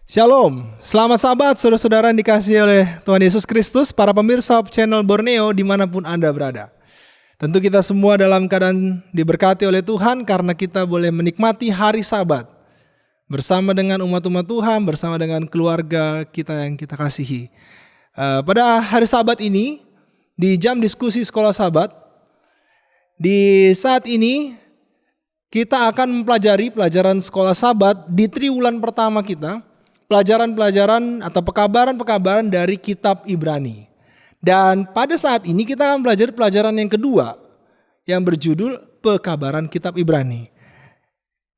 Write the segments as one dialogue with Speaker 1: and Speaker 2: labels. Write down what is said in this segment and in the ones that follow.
Speaker 1: Shalom, selamat sahabat, saudara-saudara yang dikasihi oleh Tuhan Yesus Kristus, para pemirsa channel Borneo dimanapun Anda berada. Tentu kita semua dalam keadaan diberkati oleh Tuhan karena kita boleh menikmati hari Sabat bersama dengan umat-umat Tuhan, bersama dengan keluarga kita yang kita kasihi. Pada hari Sabat ini, di jam diskusi sekolah Sabat, di saat ini kita akan mempelajari pelajaran sekolah Sabat di triwulan pertama kita. Pelajaran-pelajaran atau pekabaran-pekabaran dari kitab Ibrani. Dan pada saat ini kita akan belajar pelajaran yang kedua yang berjudul pekabaran kitab Ibrani.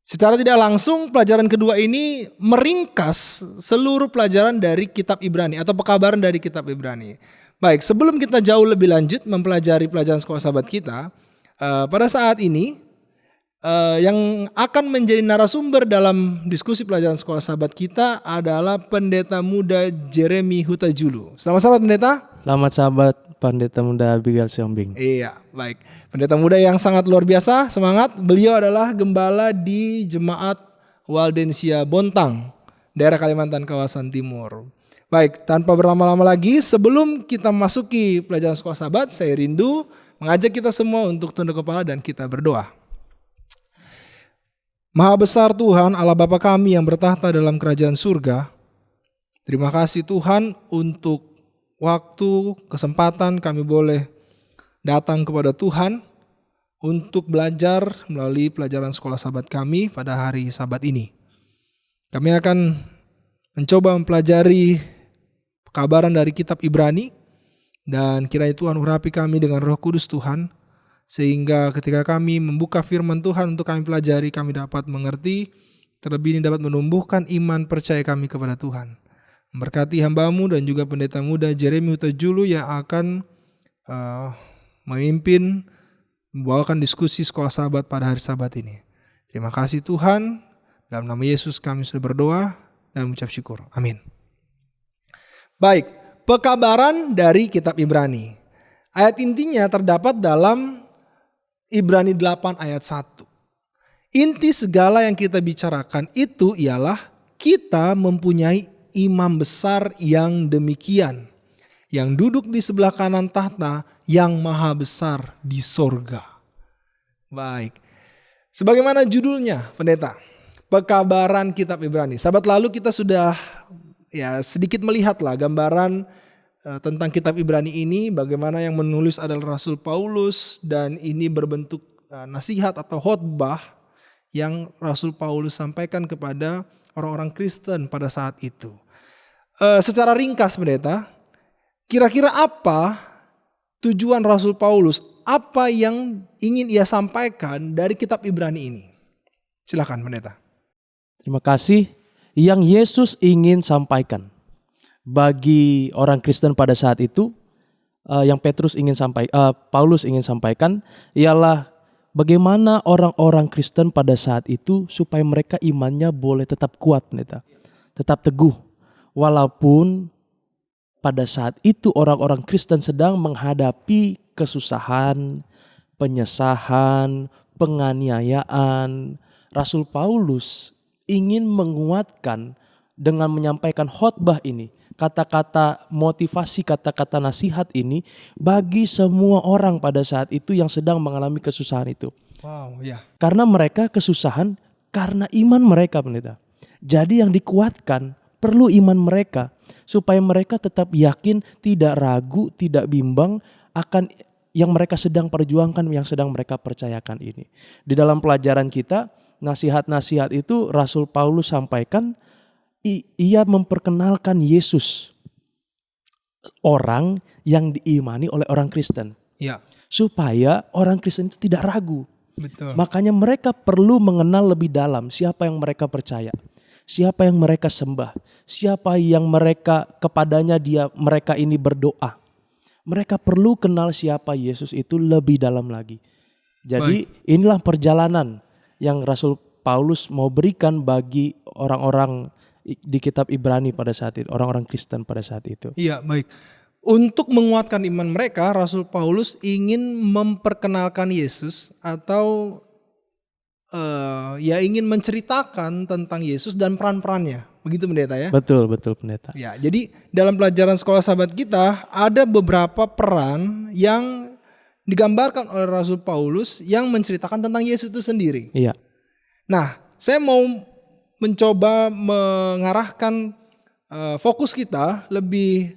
Speaker 1: Secara tidak langsung pelajaran kedua ini meringkas seluruh pelajaran dari kitab Ibrani atau pekabaran dari kitab Ibrani. Baik, sebelum kita jauh lebih lanjut mempelajari pelajaran sekolah Sabat kita, pada saat ini yang akan menjadi narasumber dalam diskusi pelajaran sekolah Sabat kita adalah Pendeta Muda Jeremy Huta-Julu. Selamat sahabat Pendeta.
Speaker 2: Selamat sahabat Pendeta Muda Abigail Siombing.
Speaker 1: Iya, baik. Pendeta muda yang sangat luar biasa, semangat. Beliau adalah gembala di Jemaat Waldensia Bontang, daerah Kalimantan kawasan Timur. Baik, tanpa berlama-lama lagi, sebelum kita masuki pelajaran sekolah Sabat, saya rindu mengajak kita semua untuk tunduk kepala dan kita berdoa. Maha besar Tuhan Allah Bapa kami yang bertahta dalam kerajaan surga. Terima kasih Tuhan untuk waktu, kesempatan kami boleh datang kepada Tuhan untuk belajar melalui pelajaran sekolah Sabat kami pada hari Sabat ini. Kami akan mencoba mempelajari pekabaran dari kitab Ibrani dan kiranya Tuhan urapi kami dengan Roh Kudus Tuhan. Sehingga ketika kami membuka firman Tuhan untuk kami pelajari, kami dapat mengerti, terlebih ini dapat menumbuhkan iman percaya kami kepada Tuhan. Memberkati hamba-Mu dan juga pendeta muda Jeremy Huta-Julu yang akan memimpin, membawakan diskusi sekolah Sabat pada hari Sabat ini. Terima kasih Tuhan, dalam nama Yesus kami sudah berdoa dan mengucap syukur. Amin. Baik, pekabaran dari kitab Ibrani. Ayat intinya terdapat dalam Ibrani 8 ayat 1. Inti segala yang kita bicarakan itu ialah kita mempunyai imam besar yang demikian, yang duduk di sebelah kanan tahta yang maha besar di sorga. Baik, sebagaimana judulnya pendeta, pekabaran kitab Ibrani. Sahabat lalu kita sudah sedikit melihatlah gambaran tentang kitab Ibrani ini, bagaimana yang menulis adalah Rasul Paulus dan ini berbentuk nasihat atau khotbah yang Rasul Paulus sampaikan kepada orang-orang Kristen pada saat itu. Secara ringkas pendeta, kira-kira apa tujuan Rasul Paulus, apa yang ingin ia sampaikan dari kitab Ibrani ini? Silakan pendeta.
Speaker 2: Terima kasih. Yang Yesus ingin sampaikan bagi orang Kristen pada saat itu, yang Paulus ingin sampaikan ialah bagaimana orang-orang Kristen pada saat itu supaya mereka imannya boleh tetap kuat, tetap teguh, walaupun pada saat itu orang-orang Kristen sedang menghadapi kesusahan, penyesahan, penganiayaan. Rasul Paulus ingin menguatkan dengan menyampaikan khotbah ini, kata-kata motivasi, kata-kata nasihat ini bagi semua orang pada saat itu yang sedang mengalami kesusahan itu.
Speaker 1: Wow, ya.
Speaker 2: Karena mereka kesusahan karena iman mereka, pendeta. Jadi yang dikuatkan perlu iman mereka supaya mereka tetap yakin, tidak ragu, tidak bimbang akan yang mereka sedang perjuangkan, yang sedang mereka percayakan ini. Di dalam pelajaran kita, nasihat-nasihat itu Rasul Paulus sampaikan. Ia memperkenalkan Yesus, orang yang diimani oleh orang Kristen,
Speaker 1: Ya.
Speaker 2: supaya orang Kristen itu tidak ragu.
Speaker 1: Betul.
Speaker 2: Makanya mereka perlu mengenal lebih dalam siapa yang mereka percaya, siapa yang mereka sembah, siapa yang kepadanya mereka ini berdoa. Mereka perlu kenal siapa Yesus itu lebih dalam lagi. Jadi inilah perjalanan yang Rasul Paulus mau berikan bagi orang-orang di kitab Ibrani pada saat itu, orang-orang Kristen pada saat itu.
Speaker 1: Iya, baik. Untuk menguatkan iman mereka, Rasul Paulus ingin memperkenalkan Yesus atau ingin menceritakan tentang Yesus dan peran-perannya. Begitu pendeta ya.
Speaker 2: Betul, betul pendeta.
Speaker 1: Ya, jadi dalam pelajaran sekolah sahabat kita ada beberapa peran yang digambarkan oleh Rasul Paulus yang menceritakan tentang Yesus itu sendiri.
Speaker 2: Iya.
Speaker 1: Nah, saya mau mencoba mengarahkan fokus kita lebih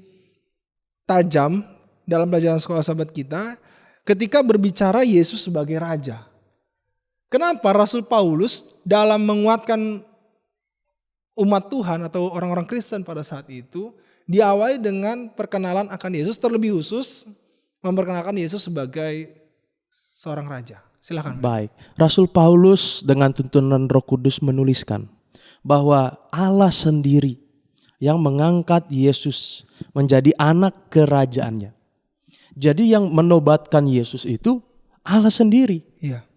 Speaker 1: tajam dalam pelajaran sekolah sahabat kita ketika berbicara Yesus sebagai Raja. Kenapa Rasul Paulus dalam menguatkan umat Tuhan atau orang-orang Kristen pada saat itu diawali dengan perkenalan akan Yesus, terlebih khusus memperkenalkan Yesus sebagai seorang raja. Silakan.
Speaker 2: Baik. Rasul Paulus dengan tuntunan Roh Kudus menuliskan bahwa Allah sendiri yang mengangkat Yesus menjadi anak kerajaannya. Jadi yang menobatkan Yesus itu Allah sendiri.
Speaker 1: Iya.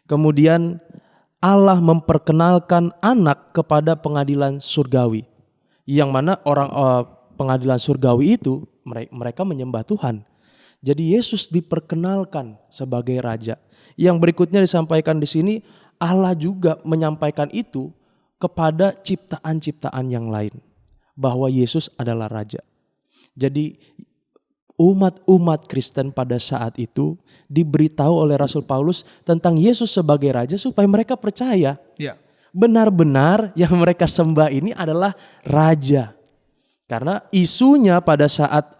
Speaker 2: Kemudian Allah memperkenalkan anak kepada pengadilan surgawi. Yang mana pengadilan surgawi itu mereka menyembah Tuhan. Jadi Yesus diperkenalkan sebagai raja. Yang berikutnya disampaikan di sini, Allah juga menyampaikan itu kepada ciptaan-ciptaan yang lain. Bahwa Yesus adalah raja. Jadi umat-umat Kristen pada saat itu diberitahu oleh Rasul Paulus tentang Yesus sebagai raja supaya mereka percaya.
Speaker 1: Ya.
Speaker 2: Benar-benar yang mereka sembah ini adalah raja. Karena isunya pada saat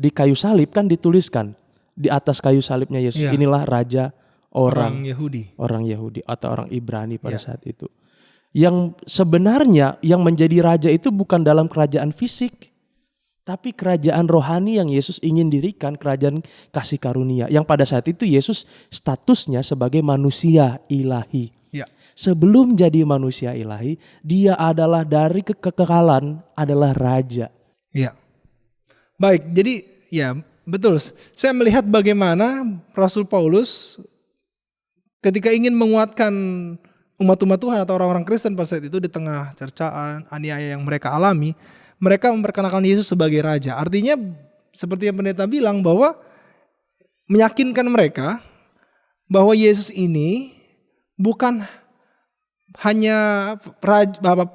Speaker 2: di kayu salib kan dituliskan di atas kayu salibnya Yesus,
Speaker 1: ya,
Speaker 2: inilah raja orang
Speaker 1: Yahudi
Speaker 2: atau orang Ibrani pada saat itu. Yang sebenarnya yang menjadi raja itu bukan dalam kerajaan fisik, tapi kerajaan rohani yang Yesus ingin dirikan, kerajaan kasih karunia. Yang pada saat itu Yesus statusnya sebagai manusia ilahi.
Speaker 1: Ya.
Speaker 2: Sebelum jadi manusia ilahi, dia adalah dari kekekalan, adalah raja.
Speaker 1: Ya. Baik, jadi ya betul. Saya melihat bagaimana Rasul Paulus ketika ingin menguatkan umat-umat Tuhan atau orang-orang Kristen pada saat itu di tengah cercaan, aniaya yang mereka alami, mereka memperkenalkan Yesus sebagai raja. Artinya seperti yang pendeta bilang bahwa meyakinkan mereka bahwa Yesus ini bukan hanya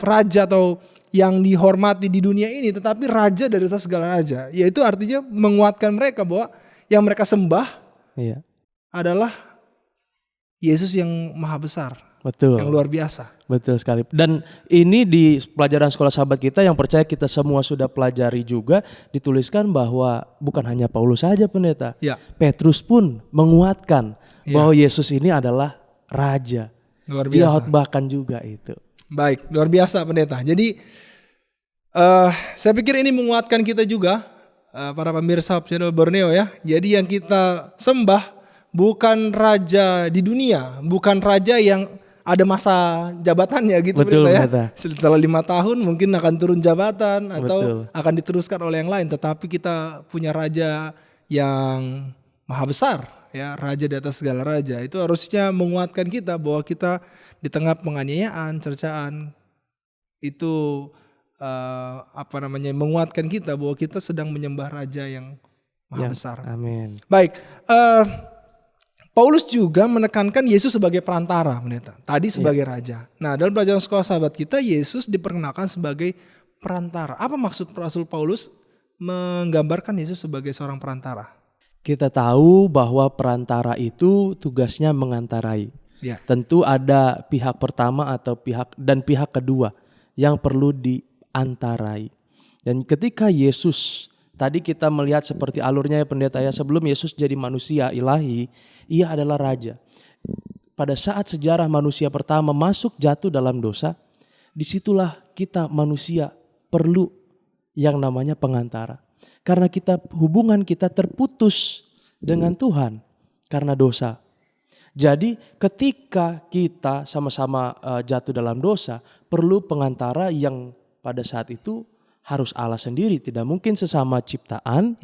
Speaker 1: raja atau yang dihormati di dunia ini, tetapi raja dari atas segala raja. Yaitu artinya menguatkan mereka bahwa yang mereka sembah adalah Yesus yang maha besar.
Speaker 2: Betul.
Speaker 1: Yang luar biasa.
Speaker 2: Betul sekali. Dan ini di pelajaran sekolah sahabat kita yang percaya kita semua sudah pelajari juga, dituliskan bahwa bukan hanya Paulus saja pendeta.
Speaker 1: Ya.
Speaker 2: Petrus pun menguatkan bahwa Yesus ini adalah raja.
Speaker 1: Luar biasa.
Speaker 2: Dia khotbahkan juga itu.
Speaker 1: Baik, luar biasa pendeta. Jadi saya pikir ini menguatkan kita juga para pemirsa channel Borneo ya. Jadi yang kita sembah bukan raja di dunia, bukan raja yang ada masa jabatannya gitu.
Speaker 2: Betul,
Speaker 1: ya.
Speaker 2: pendeta.
Speaker 1: Setelah 5 tahun mungkin akan turun jabatan atau
Speaker 2: Betul.
Speaker 1: akan diteruskan oleh yang lain. Tetapi kita punya raja yang maha besar, ya, raja di atas segala raja. Itu harusnya menguatkan kita bahwa kita di tengah penganiayaan, cercaan itu menguatkan kita bahwa kita sedang menyembah raja yang maha besar.
Speaker 2: Amin.
Speaker 1: Baik. Paulus juga menekankan Yesus sebagai perantara, pendeta. Tadi sebagai raja. Nah, dalam pelajaran sekolah sahabat kita, Yesus diperkenalkan sebagai perantara. Apa maksud Rasul Paulus menggambarkan Yesus sebagai seorang perantara?
Speaker 2: Kita tahu bahwa perantara itu tugasnya mengantarai.
Speaker 1: Ya.
Speaker 2: Tentu ada pihak pertama atau pihak kedua yang perlu diantarai. Dan ketika Yesus, tadi kita melihat seperti alurnya ya pendeta ya, sebelum Yesus jadi manusia ilahi, ia adalah raja. Pada saat sejarah manusia pertama masuk jatuh dalam dosa, disitulah kita manusia perlu yang namanya pengantara. Karena hubungan kita terputus dengan Tuhan karena dosa. Jadi ketika kita sama-sama jatuh dalam dosa, perlu pengantara yang pada saat itu harus Allah sendiri, tidak mungkin sesama ciptaan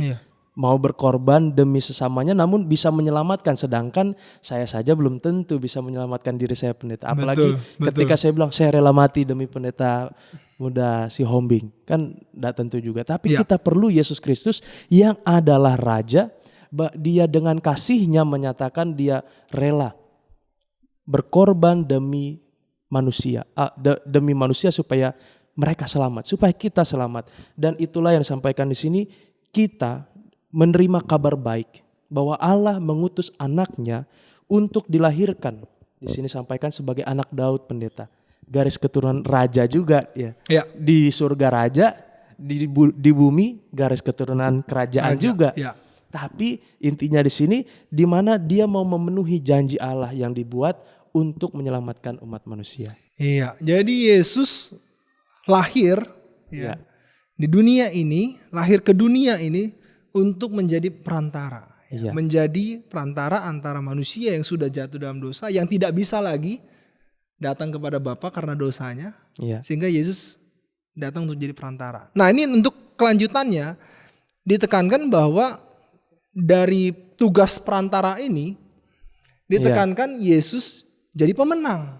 Speaker 2: mau berkorban demi sesamanya namun bisa menyelamatkan, sedangkan saya saja belum tentu bisa menyelamatkan diri saya pendeta. Apalagi ketika saya bilang saya rela mati demi pendeta muda si Hombing, kan tidak tentu juga. Tapi kita perlu Yesus Kristus yang adalah raja. Dia dengan kasihnya menyatakan dia rela berkorban demi manusia, demi manusia supaya mereka selamat, supaya kita selamat. Dan itulah yang disampaikan di sini, kita menerima kabar baik bahwa Allah mengutus anaknya untuk dilahirkan. Di sini sampaikan sebagai anak Daud, pendeta. Garis keturunan raja juga ya.
Speaker 1: Ya.
Speaker 2: Di surga raja, di bumi garis keturunan kerajaan
Speaker 1: Raja,
Speaker 2: juga.
Speaker 1: ya.
Speaker 2: Tapi intinya di sini di mana dia mau memenuhi janji Allah yang dibuat untuk menyelamatkan umat manusia.
Speaker 1: Iya, jadi Yesus lahir
Speaker 2: Ya.
Speaker 1: di dunia ini, lahir ke dunia ini untuk menjadi perantara.
Speaker 2: Iya.
Speaker 1: Menjadi perantara antara manusia yang sudah jatuh dalam dosa, yang tidak bisa lagi datang kepada Bapa karena dosanya,
Speaker 2: Iya.
Speaker 1: sehingga Yesus datang untuk jadi perantara. Nah, ini untuk kelanjutannya ditekankan bahwa dari tugas perantara ini ditekankan Yesus jadi pemenang.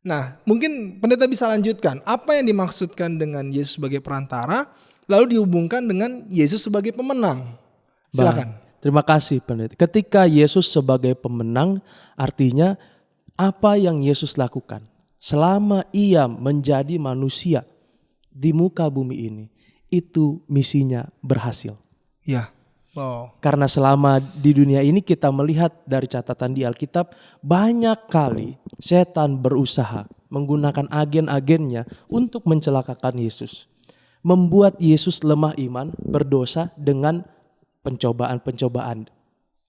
Speaker 1: Nah, mungkin pendeta bisa lanjutkan apa yang dimaksudkan dengan Yesus sebagai perantara, lalu dihubungkan dengan Yesus sebagai pemenang. Silakan.
Speaker 2: Baik. Terima kasih pendeta. Ketika Yesus sebagai pemenang, artinya apa yang Yesus lakukan selama ia menjadi manusia di muka bumi ini, itu misinya berhasil.
Speaker 1: Ya. Wow.
Speaker 2: Karena selama di dunia ini kita melihat dari catatan di Alkitab, banyak kali setan berusaha menggunakan agen-agennya untuk mencelakakan Yesus. Membuat Yesus lemah iman, berdosa dengan pencobaan-pencobaan.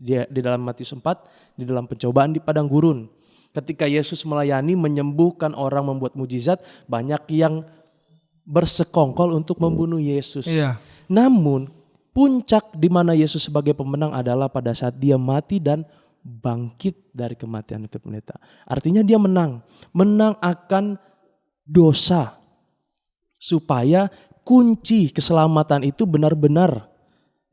Speaker 2: Di dalam Matius 4, di dalam pencobaan di padang gurun. Ketika Yesus melayani, menyembuhkan orang, membuat mujizat, banyak yang bersekongkol untuk membunuh Yesus.
Speaker 1: Iya.
Speaker 2: Namun puncak di mana Yesus sebagai pemenang adalah pada saat dia mati dan bangkit dari kematian itu, pendeta. Artinya dia menang akan dosa, supaya kunci keselamatan itu benar-benar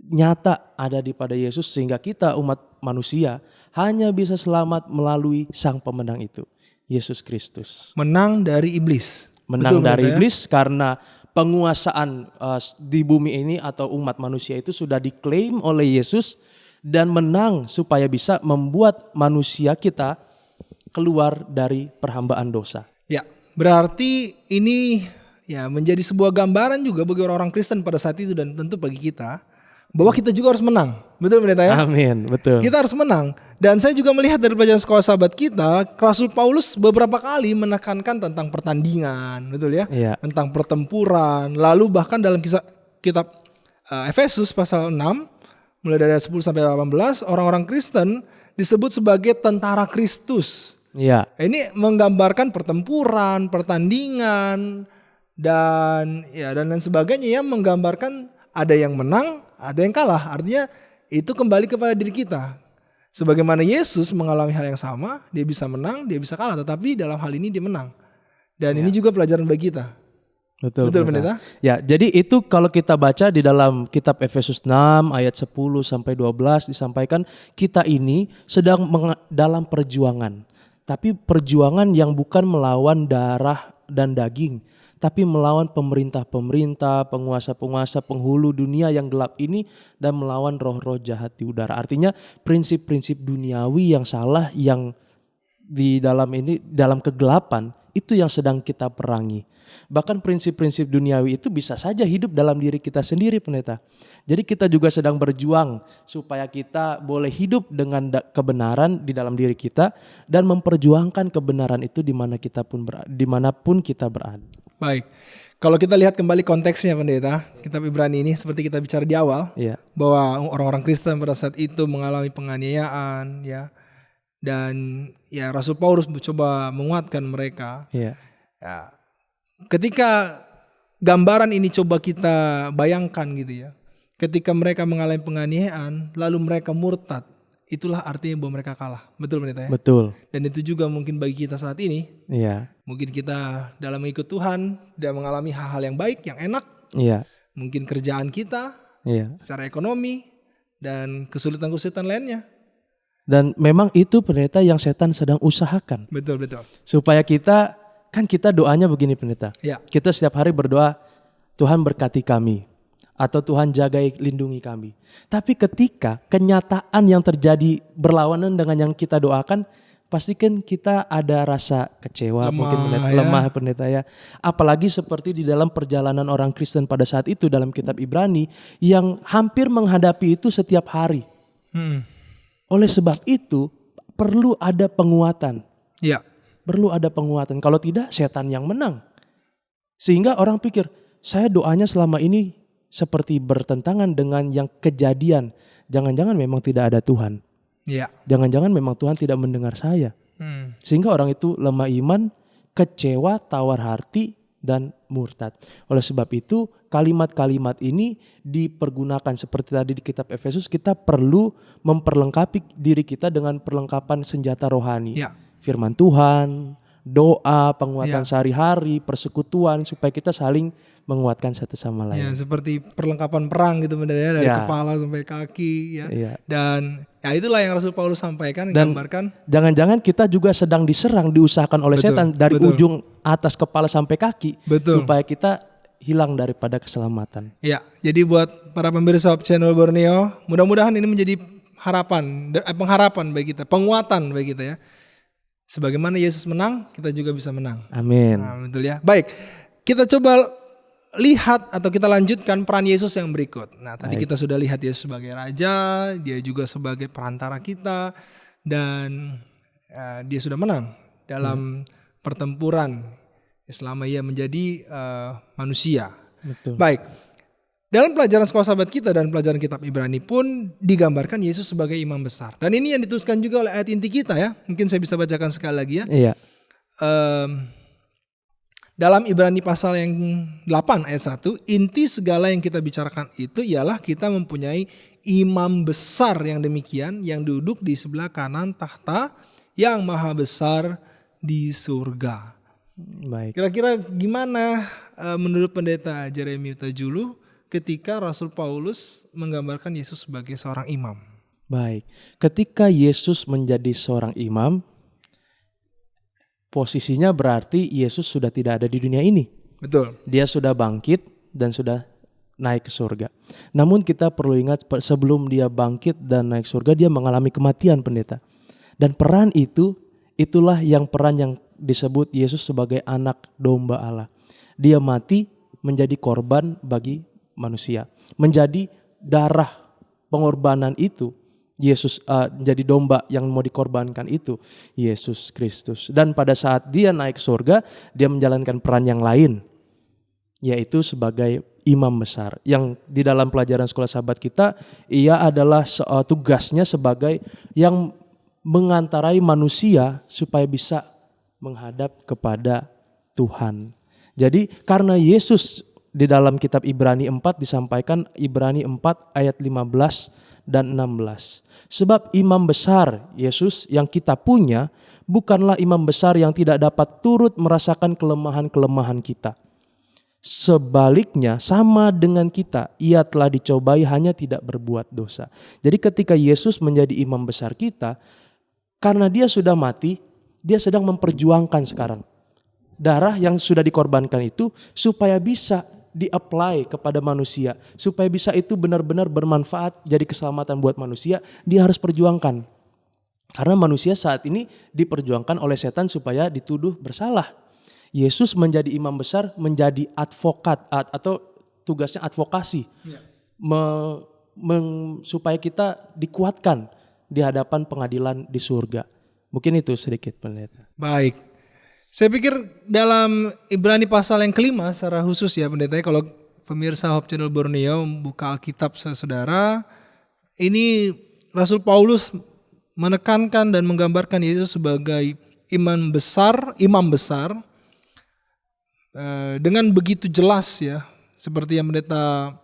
Speaker 2: nyata ada di pada Yesus, sehingga kita umat manusia hanya bisa selamat melalui sang pemenang itu, Yesus Kristus.
Speaker 1: Menang dari iblis.
Speaker 2: Menang
Speaker 1: Betul,
Speaker 2: dari
Speaker 1: pendeta, ya?
Speaker 2: iblis karena penguasaan di bumi ini atau umat manusia itu sudah diklaim oleh Yesus, dan menang supaya bisa membuat manusia kita keluar dari perhambaan dosa.
Speaker 1: Ya, berarti ini ya menjadi sebuah gambaran juga bagi orang-orang Kristen pada saat itu, dan tentu bagi kita bahwa kita juga harus menang. Betul, pendeta ya?
Speaker 2: Amin, betul.
Speaker 1: Kita harus menang. Dan saya juga melihat dari pelajaran sekolah sahabat kita, Rasul Paulus beberapa kali menekankan tentang pertandingan, betul ya?
Speaker 2: Iya.
Speaker 1: Tentang pertempuran. Lalu bahkan dalam kitab Efesus pasal 6, mulai dari ayat 10 sampai 18, orang-orang Kristen disebut sebagai tentara Kristus.
Speaker 2: Iya.
Speaker 1: Ini menggambarkan pertempuran, pertandingan, dan lain sebagainya, yang menggambarkan ada yang menang, ada yang kalah. Artinya itu kembali kepada diri kita. Sebagaimana Yesus mengalami hal yang sama, dia bisa menang, dia bisa kalah, tetapi dalam hal ini dia menang. Dan ini juga pelajaran bagi kita.
Speaker 2: Betul,
Speaker 1: pendeta?
Speaker 2: Ya, jadi itu kalau kita baca di dalam kitab Efesus 6 ayat 10 sampai 12 disampaikan kita ini sedang dalam perjuangan. Tapi perjuangan yang bukan melawan darah dan daging, tapi melawan pemerintah-pemerintah, penguasa-penguasa penghulu dunia yang gelap ini, dan melawan roh-roh jahat di udara. Artinya prinsip-prinsip duniawi yang salah yang di dalam kegelapan itu yang sedang kita perangi. Bahkan prinsip-prinsip duniawi itu bisa saja hidup dalam diri kita sendiri, pendeta. Jadi kita juga sedang berjuang supaya kita boleh hidup dengan kebenaran di dalam diri kita, dan memperjuangkan kebenaran itu dimanapun kita berada.
Speaker 1: Baik, kalau kita lihat kembali konteksnya, pendeta, kitab Ibrani ini seperti kita bicara di awal,
Speaker 2: Iya.
Speaker 1: bahwa orang-orang Kristen pada saat itu mengalami penganiayaan, ya, dan ya Rasul Paulus mencoba menguatkan mereka.
Speaker 2: Iya.
Speaker 1: Ya, ketika gambaran ini coba kita bayangkan gitu ya, ketika mereka mengalami penganiayaan lalu mereka murtad, itulah artinya bahwa mereka kalah. Betul, pendeta ya?
Speaker 2: Betul.
Speaker 1: Dan itu juga mungkin bagi kita saat ini.
Speaker 2: Iya.
Speaker 1: Mungkin kita dalam mengikut Tuhan dan mengalami hal-hal yang baik, yang enak.
Speaker 2: Iya.
Speaker 1: Mungkin kerjaan kita,
Speaker 2: Iya.
Speaker 1: secara ekonomi, dan kesulitan-kesulitan lainnya.
Speaker 2: Dan memang itu, pendeta, yang setan sedang usahakan.
Speaker 1: Betul, betul.
Speaker 2: Supaya kita doanya begini, pendeta.
Speaker 1: Ya.
Speaker 2: Kita setiap hari berdoa, Tuhan berkati kami, atau Tuhan jaga lindungi kami. Tapi ketika kenyataan yang terjadi berlawanan dengan yang kita doakan, pastikan kita ada rasa kecewa, mungkin
Speaker 1: Lemah, ya.
Speaker 2: lemah pendeta ya. Apalagi seperti di dalam perjalanan orang Kristen pada saat itu dalam kitab Ibrani yang hampir menghadapi itu setiap hari. Oleh sebab itu perlu ada penguatan.
Speaker 1: Ya.
Speaker 2: Perlu ada penguatan. Kalau tidak setan yang menang. Sehingga orang pikir, saya doanya selama ini seperti bertentangan dengan yang kejadian. Jangan-jangan memang tidak ada Tuhan.
Speaker 1: Ya.
Speaker 2: Jangan-jangan memang Tuhan tidak mendengar saya. Sehingga orang itu lemah iman, kecewa, tawar hati, dan murtad. Oleh sebab itu kalimat-kalimat ini dipergunakan seperti tadi di kitab Efesus, kita perlu memperlengkapi diri kita dengan perlengkapan senjata rohani.
Speaker 1: Ya.
Speaker 2: Firman Tuhan, doa, penguatan sehari-hari, persekutuan supaya kita saling menguatkan satu sama lain.
Speaker 1: Ya, seperti perlengkapan perang gitu pendeta ya, dari kepala sampai kaki ya. Dan ya itulah yang Rasul Paulus sampaikan, gambarkan.
Speaker 2: Jangan-jangan kita juga sedang diserang, diusahakan oleh setan dari ujung atas kepala sampai kaki supaya kita hilang daripada keselamatan. Ya,
Speaker 1: jadi buat para pemirsa Hope Channel Borneo, mudah-mudahan ini menjadi pengharapan bagi kita, penguatan bagi kita ya. Sebagaimana Yesus menang, kita juga bisa menang.
Speaker 2: Amin.
Speaker 1: Nah, betul ya. Baik, kita coba lihat atau kita lanjutkan peran Yesus yang berikut. Nah, tadi kita sudah lihat Yesus sebagai Raja, dia juga sebagai perantara kita, dan dia sudah menang dalam pertempuran selama ia menjadi manusia.
Speaker 2: Betul.
Speaker 1: Baik, dalam pelajaran sekolah sahabat kita dan pelajaran kitab Ibrani pun digambarkan Yesus sebagai imam besar. Dan ini yang dituliskan juga oleh ayat inti kita ya. Mungkin saya bisa bacakan sekali lagi ya.
Speaker 2: Iya.
Speaker 1: Dalam Ibrani pasal yang 8 ayat 1, inti segala yang kita bicarakan itu ialah kita mempunyai imam besar yang demikian, yang duduk di sebelah kanan tahta yang maha besar di surga.
Speaker 2: Baik.
Speaker 1: Kira-kira gimana menurut pendeta Jeremy Utajulu ketika Rasul Paulus menggambarkan Yesus sebagai seorang imam?
Speaker 2: Baik. Ketika Yesus menjadi seorang imam, posisinya berarti Yesus sudah tidak ada di dunia ini.
Speaker 1: Betul.
Speaker 2: Dia sudah bangkit dan sudah naik ke surga. Namun kita perlu ingat sebelum dia bangkit dan naik surga, dia mengalami kematian pendeta. Dan peran itulah yang peran yang disebut Yesus sebagai anak domba Allah. Dia mati menjadi korban bagi manusia. Menjadi darah pengorbanan itu. Yesus jadi domba yang mau dikorbankan itu Yesus Kristus. Dan pada saat dia naik surga, dia menjalankan peran yang lain, yaitu sebagai imam besar. Yang di dalam pelajaran sekolah sahabat kita, ia adalah tugasnya sebagai yang mengantarai manusia supaya bisa menghadap kepada Tuhan. Jadi karena Yesus di dalam kitab Ibrani 4 disampaikan, Ibrani 4 ayat 15 dan 16. Sebab imam besar Yesus yang kita punya bukanlah imam besar yang tidak dapat turut merasakan kelemahan-kelemahan kita. Sebaliknya sama dengan kita, ia telah dicobai hanya tidak berbuat dosa. Jadi ketika Yesus menjadi imam besar kita, karena dia sudah mati, dia sedang memperjuangkan sekarang darah yang sudah dikorbankan itu supaya bisa di-apply kepada manusia, supaya bisa itu benar-benar bermanfaat jadi keselamatan buat manusia. Dia harus perjuangkan. Karena manusia saat ini diperjuangkan oleh setan supaya dituduh bersalah. Yesus menjadi imam besar, menjadi advokat atau tugasnya advokasi. Supaya kita dikuatkan di hadapan pengadilan di surga. Mungkin itu sedikit pendeta.
Speaker 1: Baik. Saya pikir dalam Ibrani pasal yang kelima secara khusus ya pendeta, kalau pemirsa Hope Channel Borneo membuka Alkitab saudara, ini Rasul Paulus menekankan dan menggambarkan Yesus sebagai imam besar dengan begitu jelas ya, seperti yang pendeta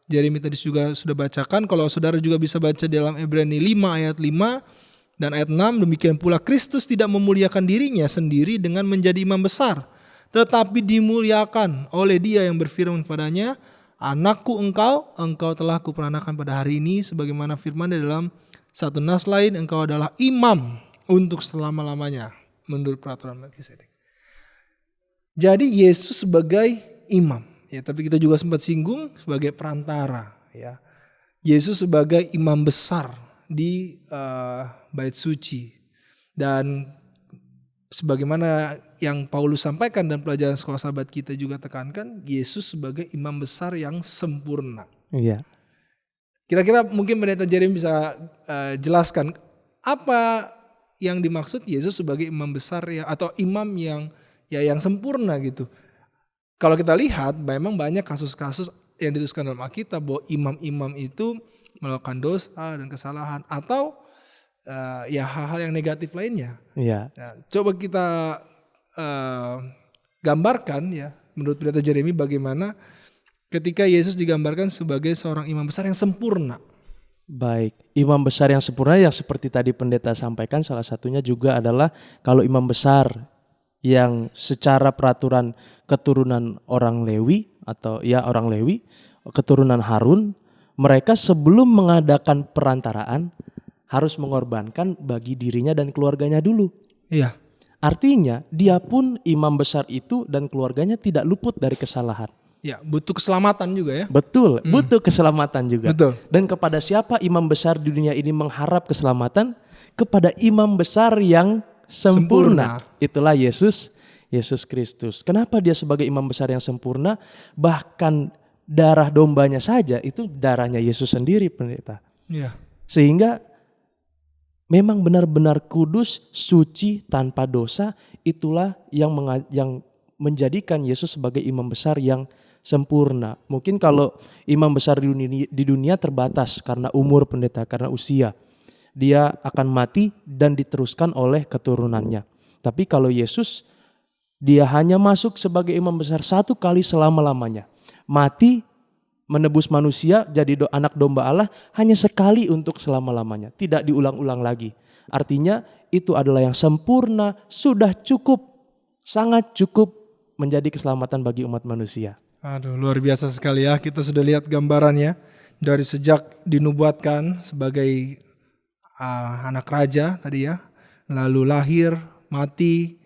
Speaker 1: Jeremy tadi juga sudah bacakan. Kalau saudara juga bisa baca dalam Ibrani 5 ayat 5 dan ayat 6, demikian pula Kristus tidak memuliakan dirinya sendiri dengan menjadi imam besar, tetapi dimuliakan oleh Dia yang berfirman padanya, anakku engkau telah kuperanakan pada hari ini, sebagaimana firman di dalam satu nas lain, engkau adalah imam untuk selama-lamanya menurut peraturan Melkisedek. Jadi Yesus sebagai imam, ya, tapi kita juga sempat singgung sebagai perantara, ya. Yesus sebagai imam besar di bait suci, dan sebagaimana yang Paulus sampaikan dan pelajaran sekolah sahabat kita juga tekankan, Yesus sebagai imam besar yang sempurna.
Speaker 2: Iya.
Speaker 1: Kira-kira mungkin Pendeta Jeremy bisa jelaskan apa yang dimaksud Yesus sebagai imam besar ya, atau imam yang sempurna gitu. Kalau kita lihat memang banyak kasus-kasus yang dituliskan dalam Alkitab bahwa imam-imam itu melakukan dosa dan kesalahan atau ya hal-hal yang negatif lainnya.
Speaker 2: Iya.
Speaker 1: Nah, coba kita gambarkan ya menurut Pendeta Jeremy bagaimana ketika Yesus digambarkan sebagai seorang imam besar yang sempurna.
Speaker 2: Baik, imam besar yang sempurna yang seperti tadi pendeta sampaikan, salah satunya juga adalah kalau imam besar yang secara peraturan keturunan orang Lewi atau ya orang Lewi, keturunan Harun, mereka sebelum mengadakan perantaraan harus mengorbankan bagi dirinya dan keluarganya dulu.
Speaker 1: Iya.
Speaker 2: Artinya dia pun imam besar itu dan keluarganya tidak luput dari kesalahan.
Speaker 1: Ya, butuh keselamatan juga ya.
Speaker 2: Betul, butuh keselamatan juga.
Speaker 1: Betul.
Speaker 2: Dan kepada siapa imam besar di dunia ini mengharap keselamatan? Kepada imam besar yang sempurna. Itulah Yesus Kristus. Kenapa dia sebagai imam besar yang sempurna? Bahkan darah dombanya saja itu darahnya Yesus sendiri, pendeta.
Speaker 1: Iya.
Speaker 2: Sehingga memang benar-benar kudus, suci, tanpa dosa. Itulah yang menjadikan Yesus sebagai imam besar yang sempurna. Mungkin kalau imam besar di dunia terbatas karena umur pendeta, karena usia. Dia akan mati dan diteruskan oleh keturunannya. Tapi kalau Yesus, dia hanya masuk sebagai imam besar satu kali selama-lamanya. Mati, menebus manusia, jadi anak domba Allah hanya sekali untuk selama-lamanya. Tidak diulang-ulang lagi. Artinya itu adalah yang sempurna, sudah cukup, sangat cukup menjadi keselamatan bagi umat manusia.
Speaker 1: Aduh, luar biasa sekali ya. Kita sudah lihat gambarannya dari sejak dinubuatkan sebagai anak raja tadi ya, lalu lahir, mati,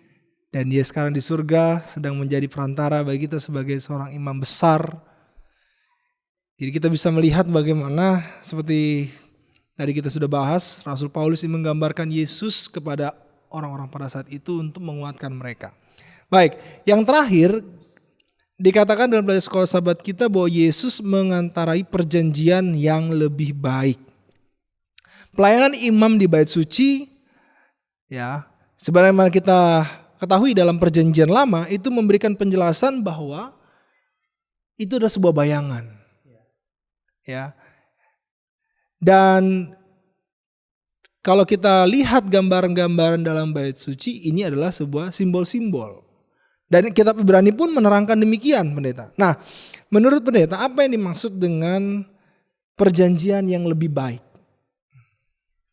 Speaker 1: dan dia sekarang di surga sedang menjadi perantara bagi kita sebagai seorang imam besar. Jadi kita bisa melihat bagaimana seperti tadi kita sudah bahas, Rasul Paulus ini menggambarkan Yesus kepada orang-orang pada saat itu untuk menguatkan mereka. Baik, yang terakhir dikatakan dalam pelajaran sekolah sahabat kita bahwa Yesus mengantarai perjanjian yang lebih baik. Pelayanan imam di bait suci, ya, sebagaimana kita ketahui dalam perjanjian lama itu memberikan penjelasan bahwa itu adalah sebuah bayangan, ya. Dan kalau kita lihat gambaran-gambaran dalam bait suci, ini adalah sebuah simbol-simbol. Dan kitab Ibrani pun menerangkan demikian, pendeta. Nah, menurut pendeta, apa yang dimaksud dengan perjanjian yang lebih baik?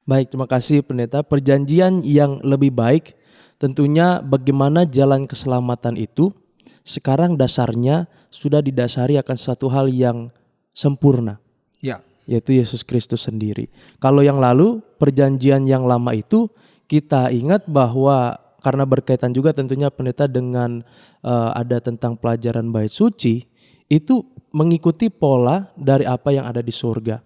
Speaker 2: Baik, terima kasih pendeta. Perjanjian yang lebih baik tentunya bagaimana jalan keselamatan itu sekarang dasarnya sudah didasari akan satu hal yang sempurna.
Speaker 1: Ya.
Speaker 2: Yaitu Yesus Kristus sendiri. Kalau yang lalu, perjanjian yang lama itu kita ingat bahwa karena berkaitan juga tentunya pendeta dengan ada tentang pelajaran bait suci, itu mengikuti pola dari apa yang ada di surga.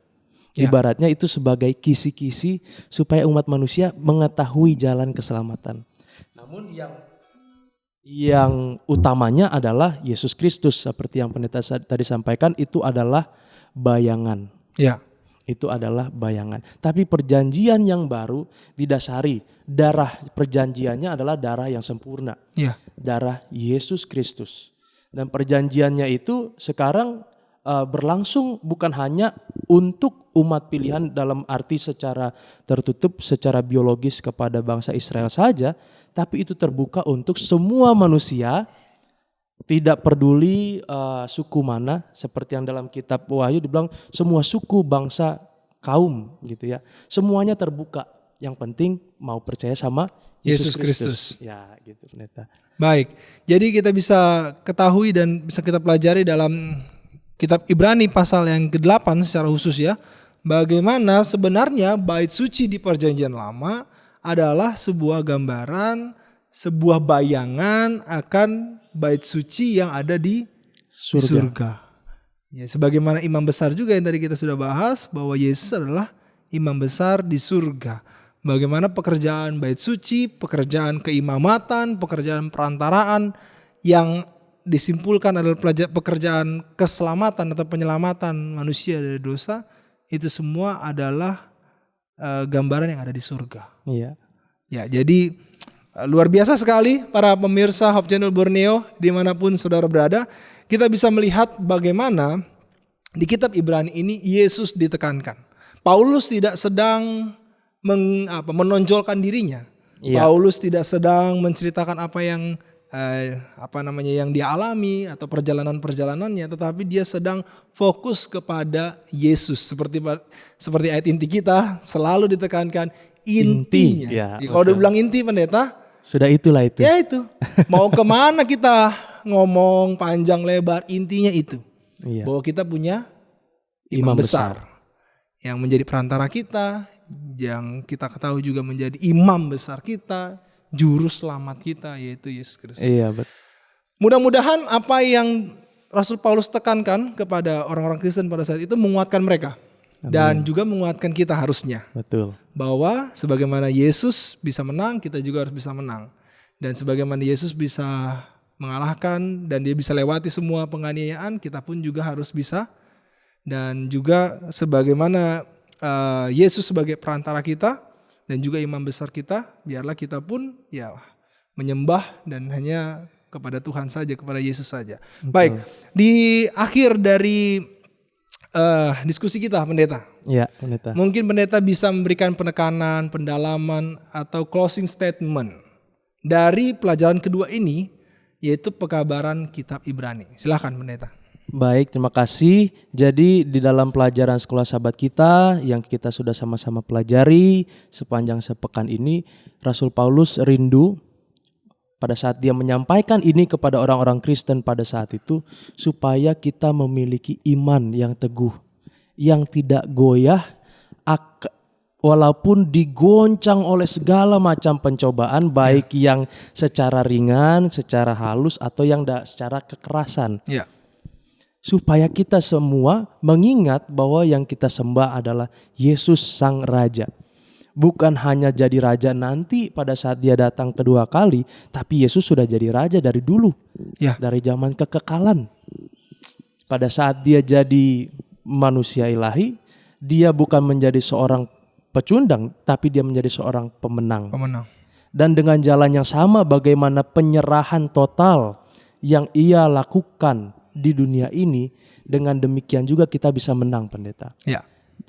Speaker 2: Ya. Ibaratnya itu sebagai kisi-kisi supaya umat manusia mengetahui jalan keselamatan. Namun yang utamanya adalah Yesus Kristus, seperti yang pendeta tadi sampaikan, itu adalah bayangan.
Speaker 1: Ya.
Speaker 2: Itu adalah bayangan. Tapi perjanjian yang baru didasari darah perjanjiannya adalah darah yang sempurna.
Speaker 1: Ya.
Speaker 2: Darah Yesus Kristus. Dan perjanjiannya itu sekarang berlangsung bukan hanya untuk umat pilihan dalam arti secara tertutup, secara biologis kepada bangsa Israel saja, tapi itu terbuka untuk semua manusia. Tidak peduli suku mana, seperti yang dalam kitab Wahyu dibilang semua suku, bangsa, kaum gitu ya. Semuanya terbuka. Yang penting mau percaya sama Yesus Kristus. Ya, gitu pendeta.
Speaker 1: Baik. Jadi kita bisa ketahui dan bisa kita pelajari dalam kitab Ibrani pasal yang ke-8 secara khusus ya, bagaimana sebenarnya bait suci di perjanjian lama adalah sebuah gambaran, sebuah bayangan akan bait suci yang ada di surga. Ya, sebagaimana imam besar juga yang tadi kita sudah bahas bahwa Yesus adalah imam besar di surga. bagaimana pekerjaan bait suci, pekerjaan keimamatan, pekerjaan perantaraan yang disimpulkan adalah pekerjaan keselamatan atau penyelamatan manusia dari dosa, itu semua adalah gambaran yang ada di surga.
Speaker 2: Iya.
Speaker 1: Ya, jadi luar biasa sekali para pemirsa Hope Channel Borneo dimanapun saudara berada, kita bisa melihat bagaimana di kitab Ibrani ini Yesus ditekankan. Paulus tidak sedang menonjolkan dirinya.
Speaker 2: Iya.
Speaker 1: Paulus tidak sedang menceritakan apa yang yang dia alami atau perjalanan-perjalanannya, tetapi dia sedang fokus kepada Yesus. Seperti ayat inti kita selalu ditekankan intinya.
Speaker 2: Ya,
Speaker 1: Kalau dia bilang inti pendeta,
Speaker 2: sudah itulah itu.
Speaker 1: ya itu. Mau kemana kita ngomong panjang lebar, intinya itu.
Speaker 2: Iya.
Speaker 1: Bahwa kita punya imam besar yang menjadi perantara kita, yang kita ketahui juga menjadi imam besar kita, juru selamat kita, yaitu Yesus Kristus.
Speaker 2: Iya, betul.
Speaker 1: Mudah-mudahan apa yang Rasul Paulus tekankan kepada orang-orang Kristen pada saat itu menguatkan mereka. Dan juga menguatkan kita harusnya.
Speaker 2: Betul.
Speaker 1: Bahwa sebagaimana Yesus bisa menang, kita juga harus bisa menang. Dan sebagaimana Yesus bisa mengalahkan dan dia bisa lewati semua penganiayaan, kita pun juga harus bisa. Dan juga sebagaimana Yesus sebagai perantara kita dan juga imam besar kita, biarlah kita pun ya menyembah dan hanya kepada Tuhan saja, kepada Yesus saja. Baik, di akhir dari diskusi kita, pendeta.
Speaker 2: Iya, pendeta.
Speaker 1: Mungkin pendeta bisa memberikan penekanan, pendalaman atau closing statement dari pelajaran kedua ini, yaitu pekabaran kitab Ibrani. Silakan pendeta.
Speaker 2: Baik, terima kasih. Jadi di dalam pelajaran sekolah sahabat kita yang kita sudah sama-sama pelajari sepanjang sepekan ini, Rasul Paulus rindu pada saat dia menyampaikan ini kepada orang-orang Kristen pada saat itu, supaya kita memiliki iman yang teguh, yang tidak goyah, walaupun digoncang oleh segala macam pencobaan, baik yang secara ringan, secara halus, atau yang secara kekerasan.
Speaker 1: Ya.
Speaker 2: Supaya kita semua mengingat bahwa yang kita sembah adalah Yesus Sang Raja. Bukan hanya jadi raja nanti pada saat dia datang kedua kali, tapi Yesus sudah jadi raja dari dulu.
Speaker 1: Ya.
Speaker 2: Dari zaman kekekalan. Pada saat dia jadi manusia ilahi, dia bukan menjadi seorang pecundang, tapi dia menjadi seorang pemenang. Dan dengan jalan yang sama, bagaimana penyerahan total yang ia lakukan di dunia ini, dengan demikian juga kita bisa menang, pendeta.
Speaker 1: Ya.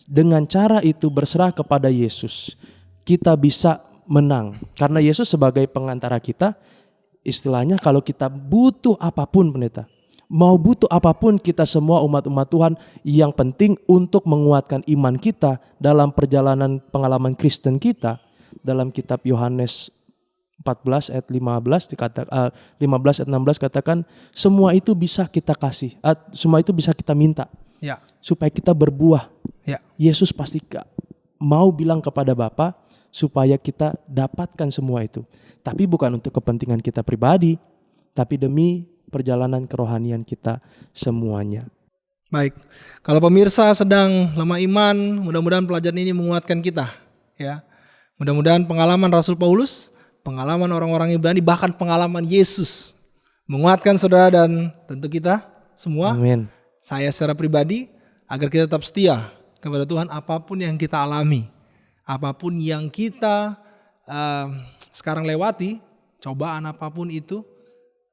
Speaker 2: Dengan cara itu berserah kepada Yesus, kita bisa menang. Karena Yesus sebagai pengantara kita, istilahnya kalau kita butuh apapun, pendeta, mau butuh apapun kita semua umat-umat Tuhan, yang penting untuk menguatkan iman kita dalam perjalanan pengalaman Kristen kita, dalam kitab Yohanes 14 ayat 15 15 ayat 16 katakan, semua itu bisa kita kasih, semua itu bisa kita minta.
Speaker 1: Ya.
Speaker 2: Supaya kita berbuah.
Speaker 1: Ya.
Speaker 2: Yesus pasti mau bilang kepada Bapa supaya kita dapatkan semua itu. Tapi bukan untuk kepentingan kita pribadi, tapi demi perjalanan kerohanian kita semuanya.
Speaker 1: Baik, kalau pemirsa sedang lemah iman, mudah-mudahan pelajaran ini menguatkan kita. Ya, mudah-mudahan pengalaman Rasul Paulus, pengalaman orang-orang Ibrani, bahkan pengalaman Yesus menguatkan saudara dan tentu kita semua.
Speaker 2: Amin.
Speaker 1: Saya secara pribadi, agar kita tetap setia kepada Tuhan apapun yang kita alami, apapun yang kita sekarang lewati, cobaan apapun itu,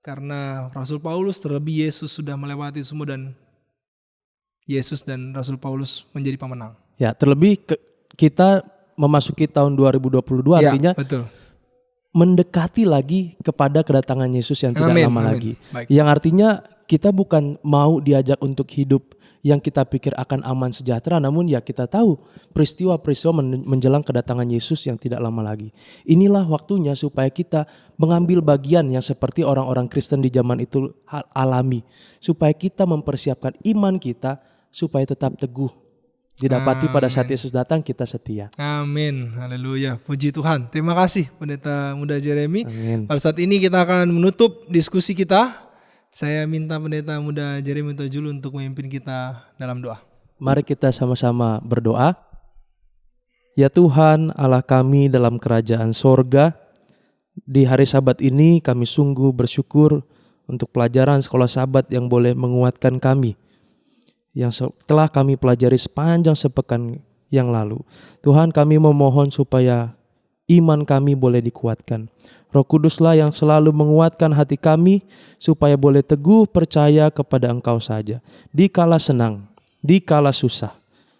Speaker 1: karena Rasul Paulus terlebih Yesus sudah melewati semua dan Yesus dan Rasul Paulus menjadi pemenang. Ya,
Speaker 2: terlebih kita memasuki tahun 2022, artinya
Speaker 1: betul,
Speaker 2: mendekati lagi kepada kedatangan Yesus yang tidak lama lagi.
Speaker 1: Baik.
Speaker 2: Yang artinya kita bukan mau diajak untuk hidup yang kita pikir akan aman sejahtera, namun ya kita tahu peristiwa-peristiwa menjelang kedatangan Yesus yang tidak lama lagi. Inilah waktunya supaya kita mengambil bagian yang seperti orang-orang Kristen di zaman itu alami. Supaya kita mempersiapkan iman kita supaya tetap teguh. Didapati pada saat Yesus datang kita setia.
Speaker 1: Amin, haleluya, puji Tuhan. Terima kasih Pendeta Muda Jeremy.
Speaker 2: Amin.
Speaker 1: Pada saat ini kita akan menutup diskusi kita. Saya minta Pendeta Muda Jeremy Tojulu untuk memimpin kita dalam doa.
Speaker 2: Mari kita sama-sama berdoa. Ya Tuhan Allah kami dalam kerajaan sorga, di hari Sabat ini kami sungguh bersyukur untuk pelajaran sekolah Sabat yang boleh menguatkan kami, yang telah kami pelajari sepanjang sepekan yang lalu. Tuhan, kami memohon supaya iman kami boleh dikuatkan. Roh Kuduslah yang selalu menguatkan hati kami supaya boleh teguh percaya kepada Engkau saja. Dikala senang, dikala susah,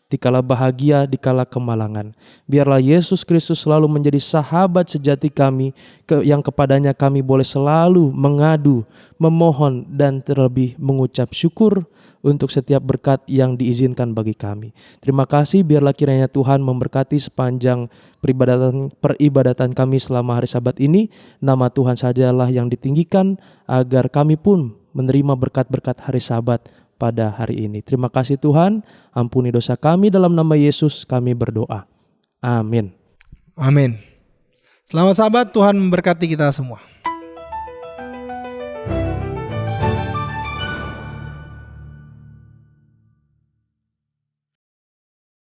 Speaker 2: dikala bahagia, dikala kemalangan. Biarlah Yesus Kristus selalu menjadi sahabat sejati kami, yang kepadanya kami boleh selalu mengadu, memohon, dan terlebih mengucap syukur untuk setiap berkat yang diizinkan bagi kami. Terima kasih, biarlah kiranya Tuhan memberkati sepanjang peribadatan kami selama hari Sabat ini. Nama Tuhan sajalah yang ditinggikan, agar kami pun menerima berkat-berkat hari Sabat pada hari ini. Terima kasih Tuhan, ampuni dosa kami, dalam nama Yesus kami berdoa. Amin.
Speaker 1: Amin. Selamat Sabat, Tuhan memberkati kita semua.